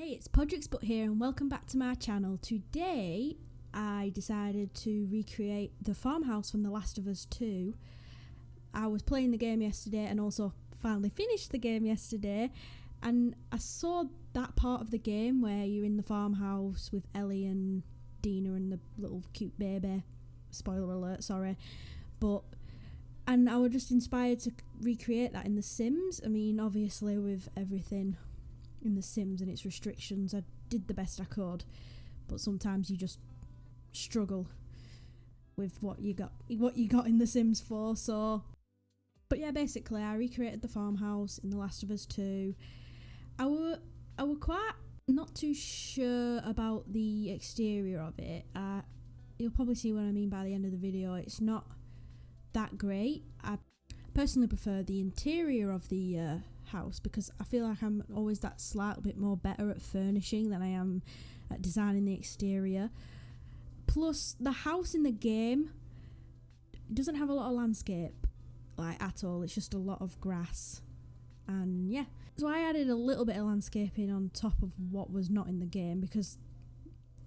Hey, it's Podrick's here and welcome back to my channel. Today I decided to recreate the farmhouse from The Last of Us 2. I was playing the game yesterday and also finally finished the game yesterday, and I saw that part of the game where you're in the farmhouse with Ellie and Dina and the little cute baby. Spoiler alert, sorry. And I was just inspired to recreate that in The Sims. I mean, obviously with everything in The Sims and its restrictions, I did the best I could, but sometimes you just struggle with what you got in The Sims 4. But yeah, basically I recreated the farmhouse in The Last of Us 2. I were quite not too sure about the exterior of it. You'll probably see what I mean by the end of the video. It's not that great. I personally prefer the interior of the house because I feel like I'm always that slight bit more better at furnishing than I am at designing the exterior. Plus, the house in the game doesn't have a lot of landscape, like at all. It's just a lot of grass, and yeah. So I added a little bit of landscaping on top of what was not in the game, because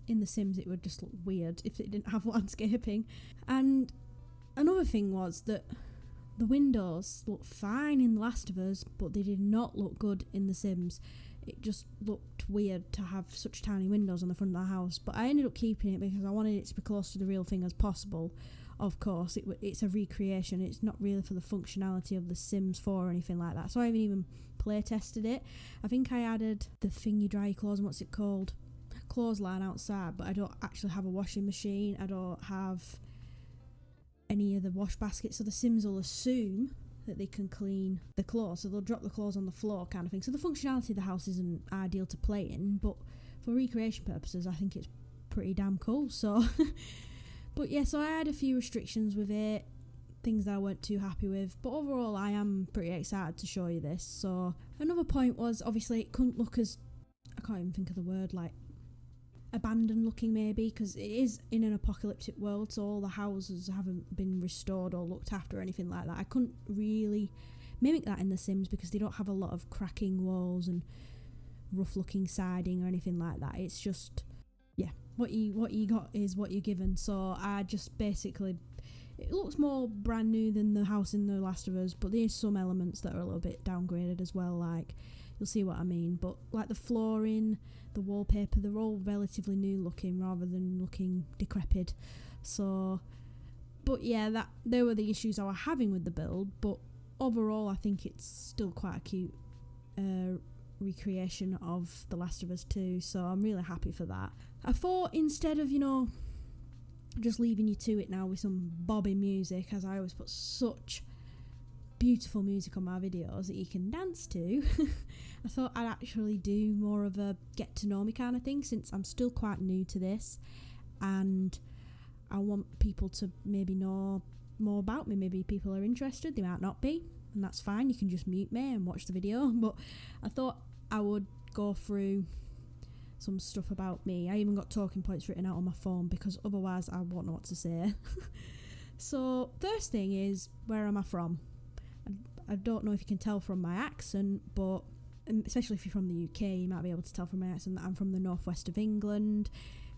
in The Sims it would just look weird if it didn't have landscaping. And another thing was that the windows looked fine in The Last of Us, but they did not look good in The Sims. It just looked weird to have such tiny windows on the front of the house, but I ended up keeping it because I wanted it to be close to the real thing as possible. Of course, it's a recreation. It's not really for the functionality of The Sims 4 or anything like that, so I haven't even play tested it. I think I added the thing you dry your clothes on, what's it called? Clothesline outside, but I don't actually have a washing machine. I don't have any of the wash baskets, so the Sims will assume that they can clean the clothes, so they'll drop the clothes on the floor kind of thing. So the functionality of the house isn't ideal to play in, but for recreation purposes I think it's pretty damn cool. So but yeah, so I had a few restrictions with it, things that I weren't too happy with, but overall I am pretty excited to show you this. So another point was, obviously it couldn't look as, I can't even think of the word, like abandoned looking maybe, because it is in an apocalyptic world, so all the houses haven't been restored or looked after or anything like that. I couldn't really mimic that in The Sims because they don't have a lot of cracking walls and rough looking siding or anything like that. It's just, yeah, what you got is what you're given. So I just basically, it looks more brand new than the house in The Last of Us, but there's some elements that are a little bit downgraded as well, like, you'll see what I mean, but like the flooring, the wallpaper, they're all relatively new looking rather than looking decrepit. So, but yeah, they were the issues I was having with the build, but overall I think it's still quite a cute recreation of The Last of Us 2, so I'm really happy for that. I thought instead of, just leaving you to it now with some bobbing music, as I always put such beautiful music on my videos that you can dance to, I thought I'd actually do more of a get to know me kind of thing, since I'm still quite new to this and I want people to maybe know more about me. Maybe people are interested, they might not be, and that's fine, you can just mute me and watch the video, but I thought I would go through some stuff about me. I even got talking points written out on my phone because otherwise I won't know what to say. So first thing is, where am I from? I don't know if you can tell from my accent, but especially if you're from the UK, you might be able to tell from my accent that I'm from the northwest of England.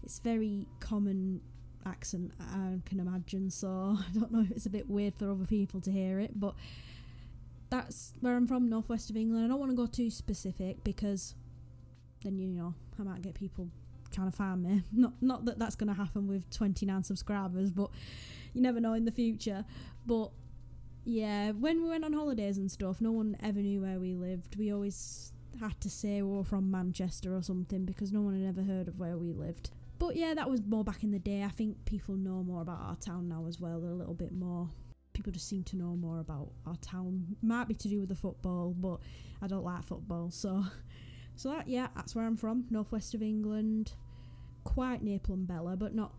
It's a very common accent, I can imagine, so I don't know if it's a bit weird for other people to hear it, but that's where I'm from, northwest of England. I don't want to go too specific because then, I might get people trying to find me. Not that that's going to happen with 29 subscribers, but you never know in the future. But yeah, when we went on holidays and stuff, no one ever knew where we lived. We always had to say we were from Manchester or something because no one had ever heard of where we lived. But yeah, that was more back in the day. I think people know more about our town now as well. They're a little bit more, people just seem to know more about our town. Might be to do with the football, but I don't like football, so that's where I'm from, northwest of England, quite near Plumbella, but not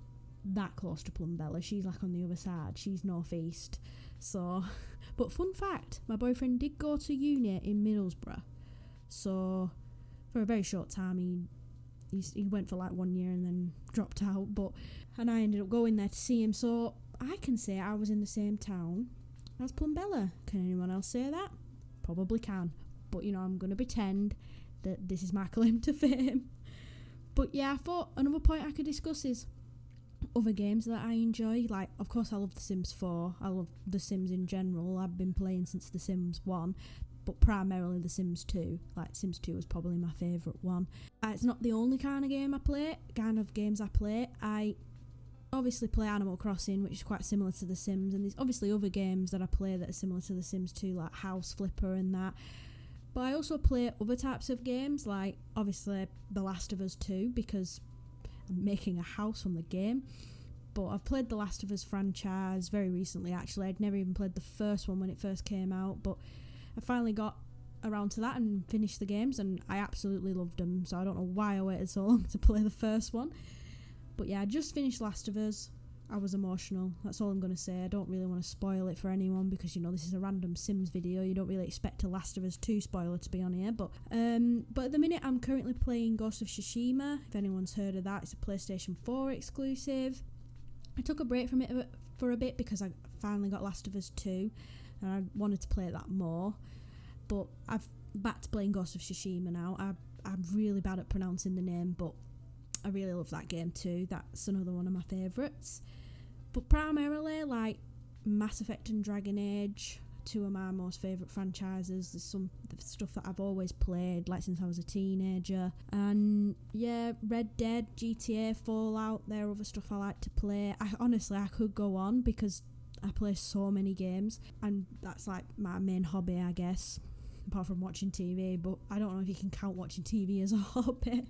that close to Plumbella. She's like on the other side, she's northeast. So, but fun fact, my boyfriend did go to uni in Middlesbrough, so for a very short time he went for like 1 year and then dropped out, and I ended up going there to see him, so I can say I was in the same town as Plumbella. Can anyone else say that? Probably can, but I'm going to pretend this is my claim to fame. But yeah, I thought another point I could discuss is other games that I enjoy. Like, of course, I love The Sims 4. I love The Sims in general. I've been playing since The Sims 1, but primarily The Sims 2. Like, Sims 2 was probably my favourite one. It's not the only kind of games I play. I obviously play Animal Crossing, which is quite similar to The Sims, and there's obviously other games that I play that are similar to The Sims 2, like House Flipper and that. But I also play other types of games, like obviously The Last of Us 2, because I'm making a house from the game. But I've played The Last of Us franchise very recently, actually. I'd never even played the first one when it first came out, but I finally got around to that and finished the games, and I absolutely loved them, so I don't know why I waited so long to play the first one. But yeah, I just finished Last of Us. I was emotional. That's all I'm going to say. I don't really want to spoil it for anyone because, you know, this is a random Sims video. You don't really expect a Last of Us 2 spoiler to be on here. But at the minute, I'm currently playing Ghost of Tsushima. If anyone's heard of that, it's a PlayStation 4 exclusive. I took a break from it for a bit because I finally got Last of Us 2 and I wanted to play that more. But I've back to playing Ghost of Tsushima now. I'm really bad at pronouncing the name, but I really love that game too. That's another one of my favourites. But primarily, like, Mass Effect and Dragon Age, two of my most favourite franchises. There's some stuff that I've always played, like, since I was a teenager. And yeah, Red Dead, GTA, Fallout, they're other stuff I like to play. I could go on because I play so many games, and that's like my main hobby, I guess, apart from watching TV. But I don't know if you can count watching TV as a hobby.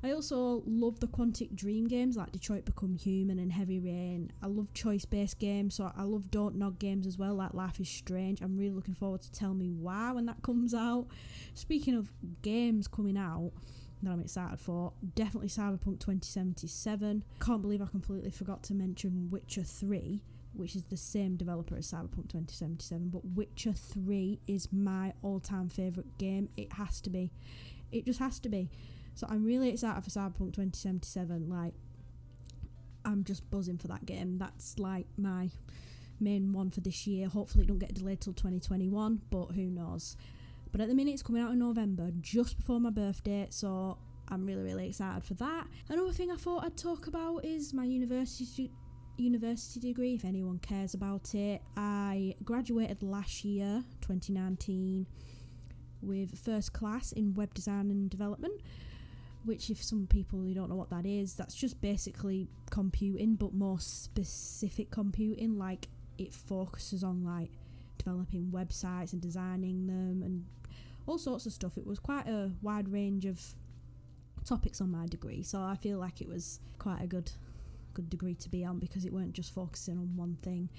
I also love the Quantic Dream games like Detroit Become Human and Heavy Rain. I love choice-based games, so I love Don't Nod games as well, like Life is Strange. I'm really looking forward to Tell Me Why when that comes out. Speaking of games coming out that I'm excited for, definitely Cyberpunk 2077. Can't believe I completely forgot to mention Witcher 3, which is the same developer as Cyberpunk 2077, but Witcher 3 is my all-time favourite game. It has to be. It just has to be. So I'm really excited for Cyberpunk 2077. Like, I'm just buzzing for that game. That's like my main one for this year. Hopefully it don't get delayed till 2021, but who knows. But at the minute it's coming out in November, just before my birthday, so I'm really, really excited for that. Another thing I thought I'd talk about is my university degree, if anyone cares about it. I graduated last year, 2019, with first class in web design and development, which, if some people who don't know what that is, that's just basically computing, but more specific computing. Like, it focuses on like developing websites and designing them and all sorts of stuff. It was quite a wide range of topics on my degree, so I feel like it was quite a good degree to be on because it weren't just focusing on one thing.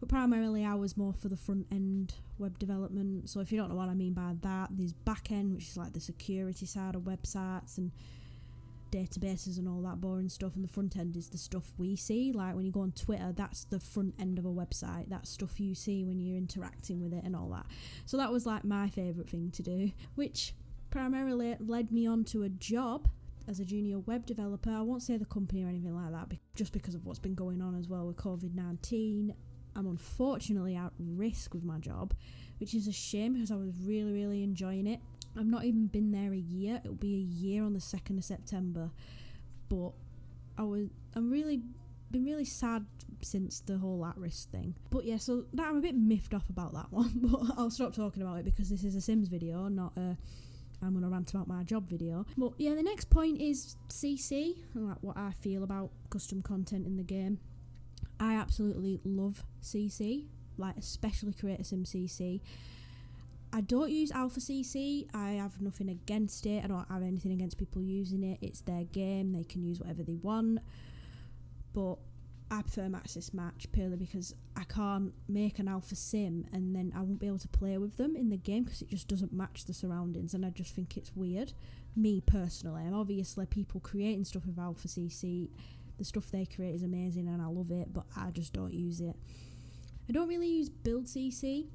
But primarily I was more for the front end web development. So if you don't know what I mean by that, there's back end, which is like the security side of websites and databases and all that boring stuff, and the front end is the stuff we see. Like when you go on Twitter, that's the front end of a website. That's stuff you see when you're interacting with it and all that. So that was like my favourite thing to do, which primarily led me on to a job as a junior web developer. I won't say the company or anything like that, just because of what's been going on as well with COVID-19. I'm unfortunately at risk with my job, which is a shame because I was really, really enjoying it. I've not even been there a year. It'll be a year on the 2nd of September. But I'm been really sad since the whole at risk thing. But yeah, so that I'm a bit miffed off about that one. But I'll stop talking about it because this is a Sims video, not a I'm going to rant about my job video. But yeah, the next point is CC, and like what I feel about custom content in the game. I absolutely love CC, like especially Create a Sim CC. I don't use Alpha CC. I have nothing against it. I don't have anything against people using it. It's their game. They can use whatever they want. But I prefer Maxis Match purely because I can't make an Alpha Sim and then I won't be able to play with them in the game because it just doesn't match the surroundings, and I just think it's weird. Me personally, and obviously people creating stuff with Alpha CC, the stuff they create is amazing and I love it, but I just don't use it. I don't really use Build CC.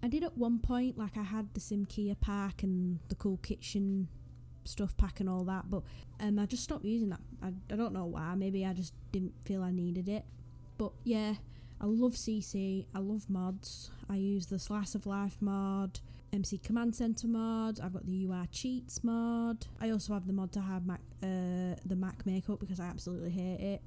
I did at one point, like I had the SimKia pack and the Cool Kitchen stuff pack and all that, but I just stopped using that. I don't know why. Maybe I just didn't feel I needed it. But yeah, I love CC, I love mods. I use the Slice of Life mod, MC Command Center mod, I've got the UI Cheats mod. I also have the mod to have the Mac makeup because I absolutely hate it.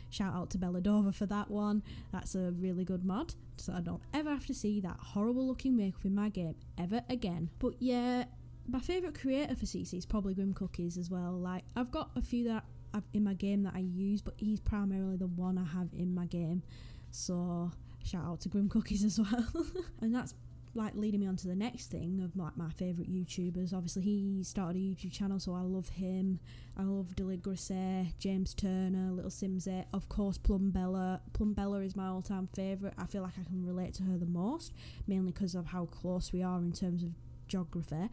Shout out to BellaDovah for that one. That's a really good mod, so I don't ever have to see that horrible looking makeup in my game ever again. But yeah, my favourite creator for CC is probably Grim Cookies as well. Like, I've got a few that I've in my game that I use, but he's primarily the one I have in my game. So shout out to Grim Cookies as well. And that's like leading me on to the next thing of like my favourite YouTubers. Obviously he started a YouTube channel, so I love him. I love Deaderpool, James Turner, Little Simsy, of course Plum Bella. Plum Bella is my all-time favourite. I feel like I can relate to her the most, mainly because of how close we are in terms of geography,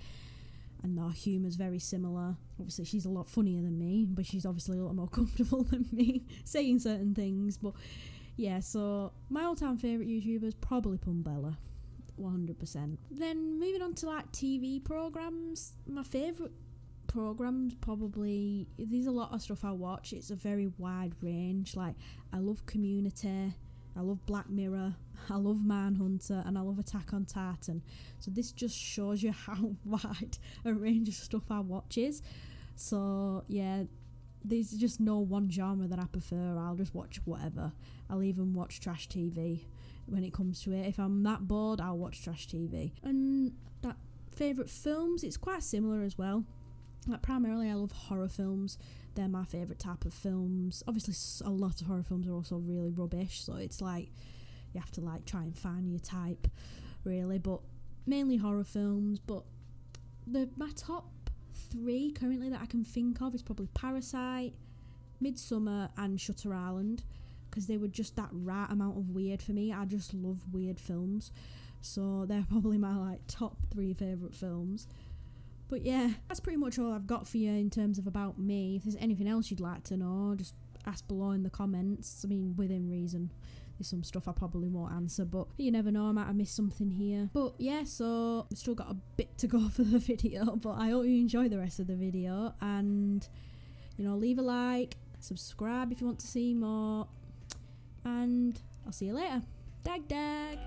and our humour's very similar. Obviously she's a lot funnier than me, but she's obviously a lot more comfortable than me saying certain things. But yeah, so my all-time favourite YouTuber is probably Plum Bella, 100%. Then moving on to like TV programmes, my favourite programmes probably, there's a lot of stuff I watch. It's a very wide range. Like, I love Community, I love Black Mirror, I love Manhunter, and I love Attack on Titan. So this just shows you how wide a range of stuff I watch is. So yeah, there's just no one genre that I prefer. I'll just watch whatever. I'll even watch trash TV when it comes to it. If I'm that bored, I'll watch trash TV. And that favourite films, it's quite similar as well. Like, primarily I love horror films. They're my favourite type of films. Obviously a lot of horror films are also really rubbish, so it's like you have to like try and find your type really, but mainly horror films. But my top 3 currently that I can think of is probably Parasite, Midsummer and Shutter Island, because they were just that right amount of weird for me. I just love weird films, so they're probably my like top 3 favourite films. But yeah, that's pretty much all I've got for you in terms of about me. If there's anything else you'd like to know, just ask below in the comments. I mean, within reason. There's some stuff I probably won't answer, but you never know, I might have missed something here. But yeah, so I've still got a bit to go for the video, but I hope you enjoy the rest of the video. And, you know, leave a like, subscribe if you want to see more, and I'll see you later. Dag dag!